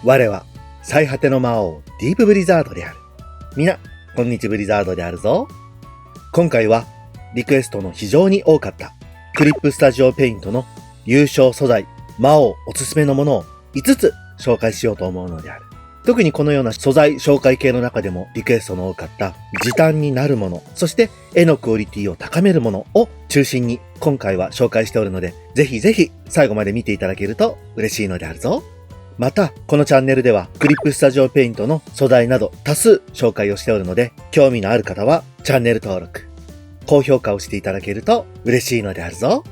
我は最果ての魔王ディープブリザードである。みな、こんにちブリザードであるぞ。今回はリクエストの非常に多かったクリップスタジオペイントの優勝素材魔王おすすめのものを5つ紹介しようと思うのである。特にこのような素材紹介系の中でもリクエストの多かった時短になるもの、そして絵のクオリティを高めるものを中心に今回は紹介しておるので、ぜひぜひ最後まで見ていただけると嬉しいのであるぞ。また、このチャンネルではクリップスタジオペイントの素材など多数紹介をしておるので、興味のある方はチャンネル登録、高評価をしていただけると嬉しいのであるぞ。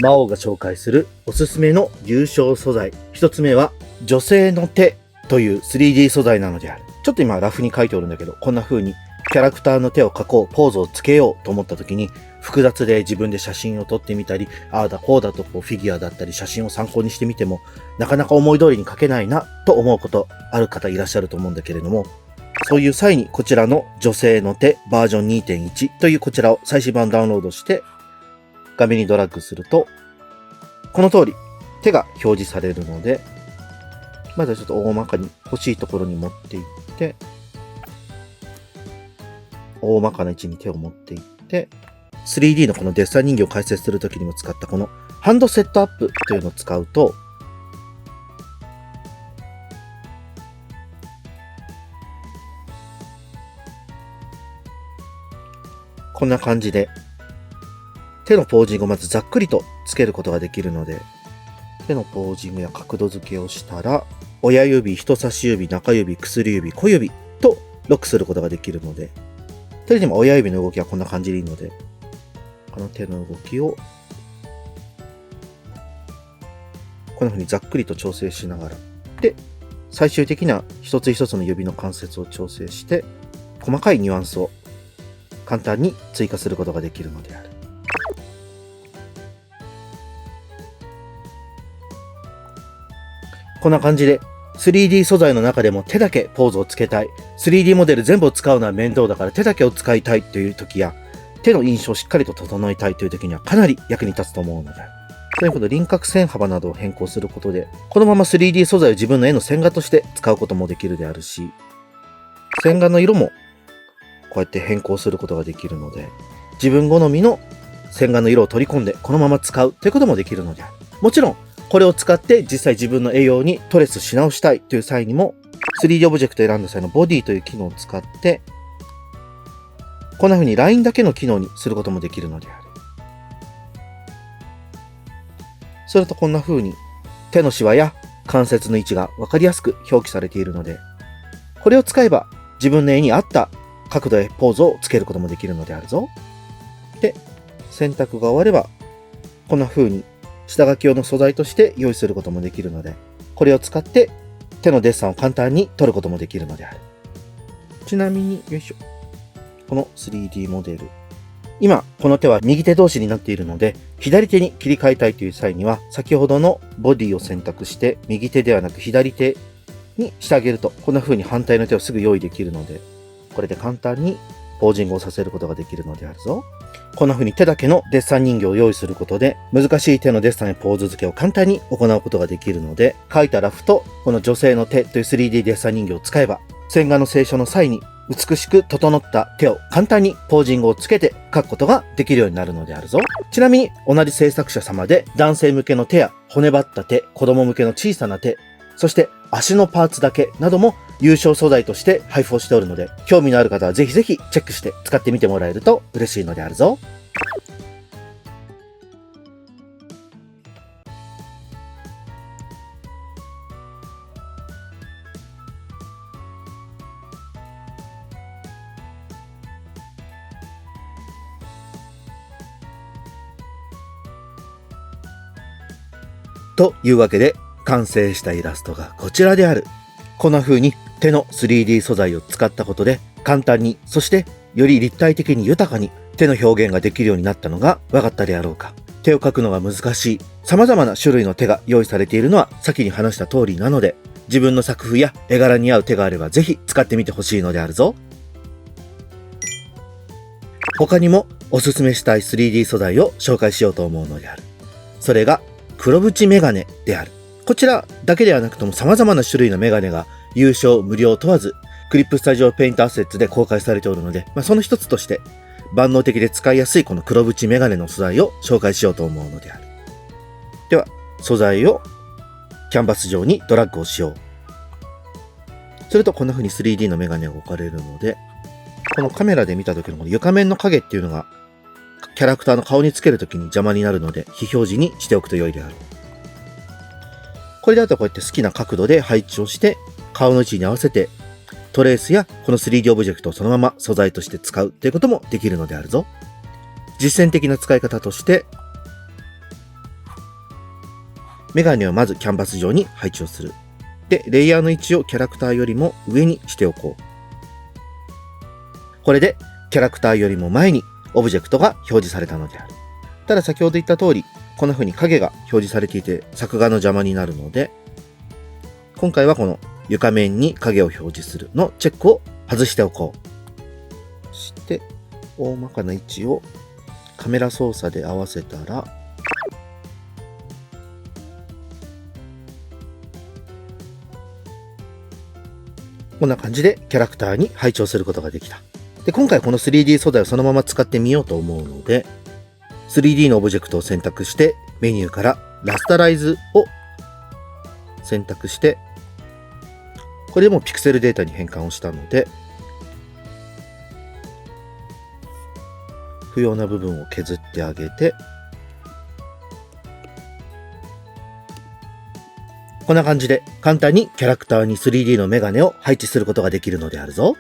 魔王が紹介するおすすめの優勝素材。一つ目は女性の手という 3D 素材なのである。ちょっと今ラフに書いておるんだけど、こんな風にキャラクターの手を描こう、ポーズをつけようと思った時に複雑で自分で写真を撮ってみたり、ああだこうだとフィギュアだったり写真を参考にしてみてもなかなか思い通りに描けないなと思うことある方いらっしゃると思うんだけれども、そういう際にこちらの女性の手バージョン 2.1 というこちらを最新版ダウンロードして画面にドラッグすると、この通り手が表示されるので、まずはちょっと大まかに欲しいところに持っていって、大まかな位置に手を持っていって、3D のこのデッサン人形を解説するときにも使ったこのハンドセットアップというのを使うと、こんな感じで手のポージングをまずざっくりとつけることができるので、手のポージングや角度付けをしたら、親指、人差し指、中指、薬指、小指とロックすることができるので、とりあえず親指の動きはこんな感じでいいので、この手の動きをこんな風にざっくりと調整しながら、で、最終的な一つ一つの指の関節を調整して、細かいニュアンスを簡単に追加することができるのである。こんな感じで 3D 素材の中でも手だけポーズをつけたい、 3D モデル全部を使うのは面倒だから手だけを使いたいという時や、手の印象をしっかりと整えたいという時にはかなり役に立つと思うので、ということで輪郭線幅などを変更することで、このまま 3D 素材を自分の絵の線画として使うこともできるであるし、線画の色もこうやって変更することができるので、自分好みの線画の色を取り込んでこのまま使うということもできるのである。もちろんこれを使って実際自分の絵用にトレスし直したいという際にも 3D オブジェクトを選んだ際のボディという機能を使ってこんな風にラインだけの機能にすることもできるのである。それとこんな風に手のシワや関節の位置が分かりやすく表記されているので、これを使えば自分の絵に合った角度やポーズをつけることもできるのであるぞ。で、選択が終わればこんな風に下書き用の素材として用意することもできるので、これを使って手のデッサンを簡単に撮ることもできるのである。ちなみに、よいしょ。この 3D モデル。今、この手は右手同士になっているので、左手に切り替えたいという際には、先ほどのボディを選択して、右手ではなく左手にしてあげると、こんな風に反対の手をすぐ用意できるので、これで簡単にポージングをさせることができるのであるぞ。こんな風に手だけのデッサン人形を用意することで、難しい手のデッサンやポーズ付けを簡単に行うことができるので、描いたラフとこの女性の手という 3D デッサン人形を使えば、線画の清書の際に美しく整った手を簡単にポージングをつけて描くことができるようになるのであるぞ。ちなみに同じ制作者様で男性向けの手や骨張った手、子供向けの小さな手、そして足のパーツだけなども優勝素材として配布をしておるので、興味のある方はぜひぜひチェックして使ってみてもらえると嬉しいのであるぞ。というわけで完成したイラストがこちらである。こんな風に手の 3D 素材を使ったことで簡単に、そしてより立体的に豊かに手の表現ができるようになったのが分かったであろうか。手を描くのが難しい様々な種類の手が用意されているのは先に話した通りなので、自分の作風や絵柄に合う手があればぜひ使ってみてほしいのであるぞ。他にもおすすめしたい 3D 素材を紹介しようと思うのである。それが黒縁メガネである。こちらだけではなくとも様々な種類のメガネが有償無料問わずクリップスタジオペイントアセッツで公開されておるので、その一つとして万能的で使いやすいこの黒縁メガネの素材を紹介しようと思うのである。では素材をキャンバス上にドラッグをしよう。するとこんな風に 3D のメガネが置かれるので、このカメラで見た時のこの床面の影っていうのがキャラクターの顔につける時に邪魔になるので非表示にしておくと良いである。これだとこうやって好きな角度で配置をして顔の位置に合わせてトレースやこの 3D オブジェクトをそのまま素材として使うということもできるのであるぞ。実践的な使い方としてメガネをまずキャンバス上に配置をする。で、レイヤーの位置をキャラクターよりも上にしておこう。これでキャラクターよりも前にオブジェクトが表示されたのである。ただ先ほど言った通り、こんな風に影が表示されていて作画の邪魔になるので、今回はこの床面に影を表示するのチェックを外しておこう。そして大まかな位置をカメラ操作で合わせたら、こんな感じでキャラクターに配置をすることができた。で、今回この 3D 素材をそのまま使ってみようと思うので、3D のオブジェクトを選択してメニューからラスタライズを選択して、これでもうピクセルデータに変換をしたので、不要な部分を削ってあげて、こんな感じで簡単にキャラクターに 3D のメガネを配置することができるのであるぞ。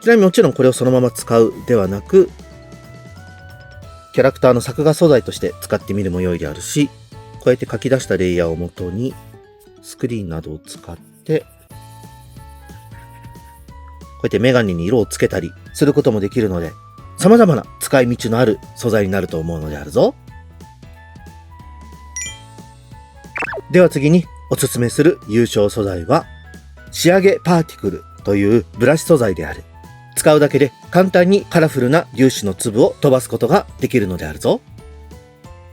ちなみにもちろんこれをそのまま使うではなく、キャラクターの作画素材として使ってみるも良いであるし、こうやって書き出したレイヤーを元にスクリーンなどを使って、こうやってメガネに色をつけたりすることもできるので、様々な使い道のある素材になると思うのであるぞ。では次におすすめする優勝素材は、仕上げパーティクルというブラシ素材である。使うだけで簡単にカラフルな粒子の粒を飛ばすことができるのであるぞ。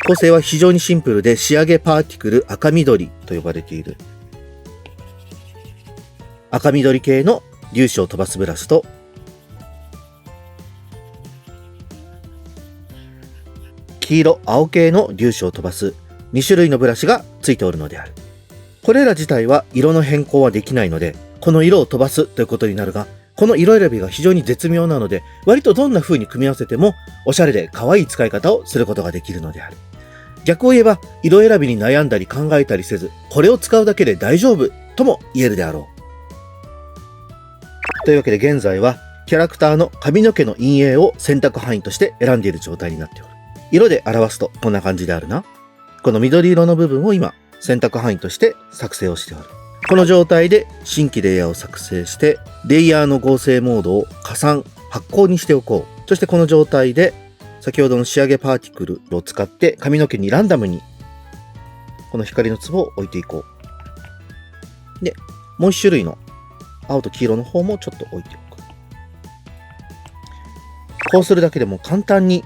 構成は非常にシンプルで、仕上げパーティクル赤緑と呼ばれている赤緑系の粒子を飛ばすブラシと、黄色青系の粒子を飛ばす2種類のブラシがついておるのである。これら自体は色の変更はできないので、この色を飛ばすということになるが、この色選びが非常に絶妙なので、割とどんな風に組み合わせてもおしゃれで可愛い使い方をすることができるのである。逆を言えば、色選びに悩んだり考えたりせず、これを使うだけで大丈夫とも言えるであろう。というわけで現在はキャラクターの髪の毛の陰影を選択範囲として選んでいる状態になっておる。色で表すとこんな感じであるな。この緑色の部分を今選択範囲として作成をしておる。この状態で新規レイヤーを作成して、レイヤーの合成モードを加算発光にしておこう。そしてこの状態で先ほどの仕上げパーティクルを使って髪の毛にランダムにこの光の粒を置いていこう。で、もう一種類の青と黄色の方もちょっと置いておく。こうするだけでも簡単に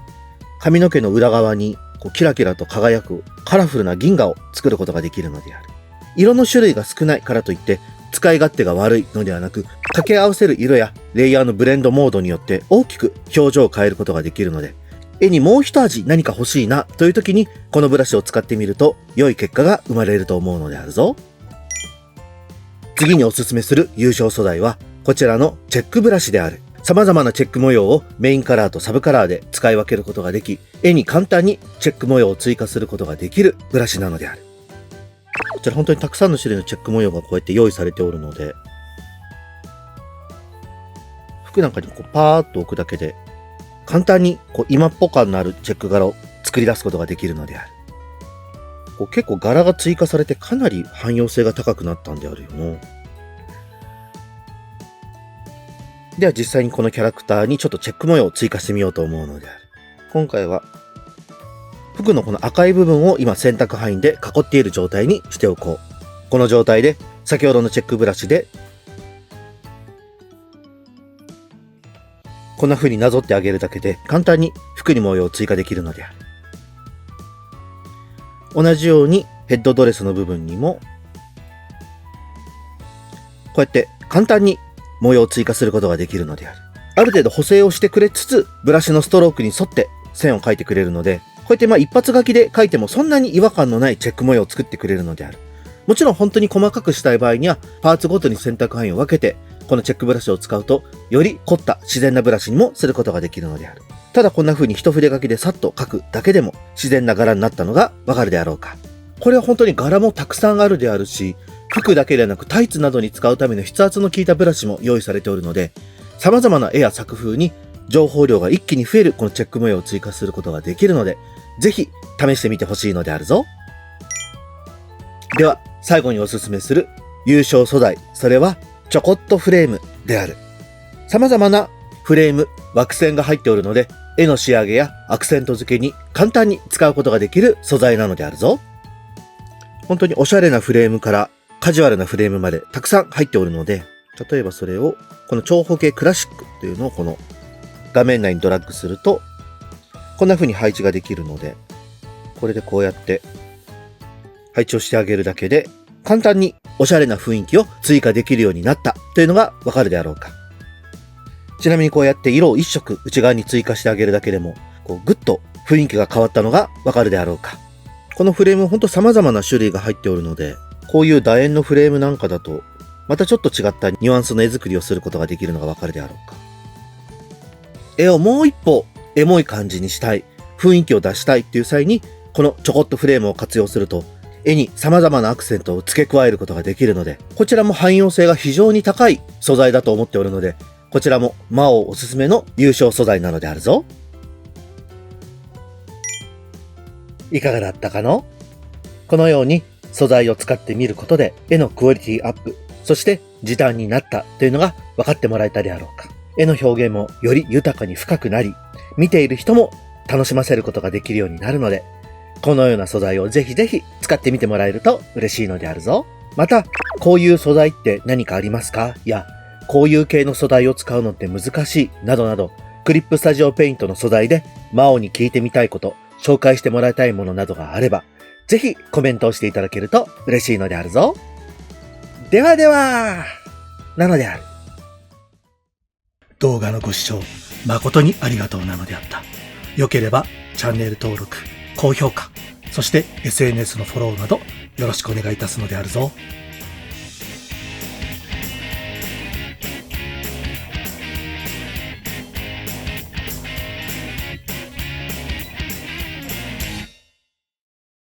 髪の毛の裏側にキラキラと輝くカラフルな銀河を作ることができるのである。色の種類が少ないからといって使い勝手が悪いのではなく、掛け合わせる色やレイヤーのブレンドモードによって大きく表情を変えることができるので、絵にもう一味何か欲しいなという時にこのブラシを使ってみると良い結果が生まれると思うのであるぞ。次におすすめする優勝素材はこちらのチェックブラシである。様々なチェック模様をメインカラーとサブカラーで使い分けることができ、絵に簡単にチェック模様を追加することができるブラシなのである。こちら本当にたくさんの種類のチェック模様がこうやって用意されておるので、服なんかにパーッと置くだけで簡単に今っぽ感のあるチェック柄を作り出すことができるのである。結構柄が追加されてかなり汎用性が高くなったんであるよな。では実際にこのキャラクターにちょっとチェック模様を追加してみようと思うのである。今回は服のこの赤い部分を今選択範囲で囲っている状態にしておこう。この状態で先ほどのチェックブラシでこんな風になぞってあげるだけで簡単に服に模様を追加できるのである。同じようにヘッドドレスの部分にもうやって簡単に模様を追加することができるのである。ある程度補正をしてくれつつ、ブラシのストロークに沿って線を描いてくれるので、こうやって一発書きで描いてもそんなに違和感のないチェック模様を作ってくれるのである。もちろん本当に細かくしたい場合には、パーツごとに選択範囲を分けて、このチェックブラシを使うと、より凝った自然なブラシにもすることができるのである。ただこんな風に一筆書きでさっと描くだけでも自然な柄になったのがわかるであろうか。これは本当に柄もたくさんあるであるし、服だけではなくタイツなどに使うための筆圧の効いたブラシも用意されておるので、様々な絵や作風に情報量が一気に増えるこのチェック模様を追加することができるので、ぜひ試してみてほしいのであるぞ。では、最後におすすめする優勝素材、それはちょこっとフレームである。様々なフレーム、枠線が入っておるので、絵の仕上げやアクセント付けに簡単に使うことができる素材なのであるぞ。本当におしゃれなフレームからカジュアルなフレームまでたくさん入っておるので、例えばそれをこの長方形クラシックっていうのをこの画面内にドラッグすると、こんな風に配置ができるので、これでこうやって配置をしてあげるだけで、簡単におしゃれな雰囲気を追加できるようになったというのがわかるであろうか。ちなみにこうやって色を一色内側に追加してあげるだけでも、ぐっと雰囲気が変わったのがわかるであろうか。このフレームほんと様々な種類が入っておるので、こういう楕円のフレームなんかだと、またちょっと違ったニュアンスの絵作りをすることができるのがわかるであろうか。絵をもう一歩エモい感じにしたい、雰囲気を出したいっていう際に、このちょこっとフレームを活用すると、絵に様々なアクセントを付け加えることができるので、こちらも汎用性が非常に高い素材だと思っておるので、こちらも魔王おすすめの優勝素材なのであるぞ。いかがだったかの？このように素材を使ってみることで絵のクオリティアップ、そして時短になったというのが分かってもらえたであろうか。絵の表現もより豊かに深くなり、見ている人も楽しませることができるようになるので、このような素材をぜひぜひ使ってみてもらえると嬉しいのであるぞ。また、こういう素材って何かありますか？や、こういう系の素材を使うのって難しいなどなど、クリップスタジオペイントの素材で魔王に聞いてみたいこと、紹介してもらいたいものなどがあれば、ぜひコメントをしていただけると嬉しいのであるぞ。ではでは、なのである。動画のご視聴誠にありがとうなのであった。よければチャンネル登録、高評価、そして SNS のフォローなどよろしくお願いいたすのであるぞ。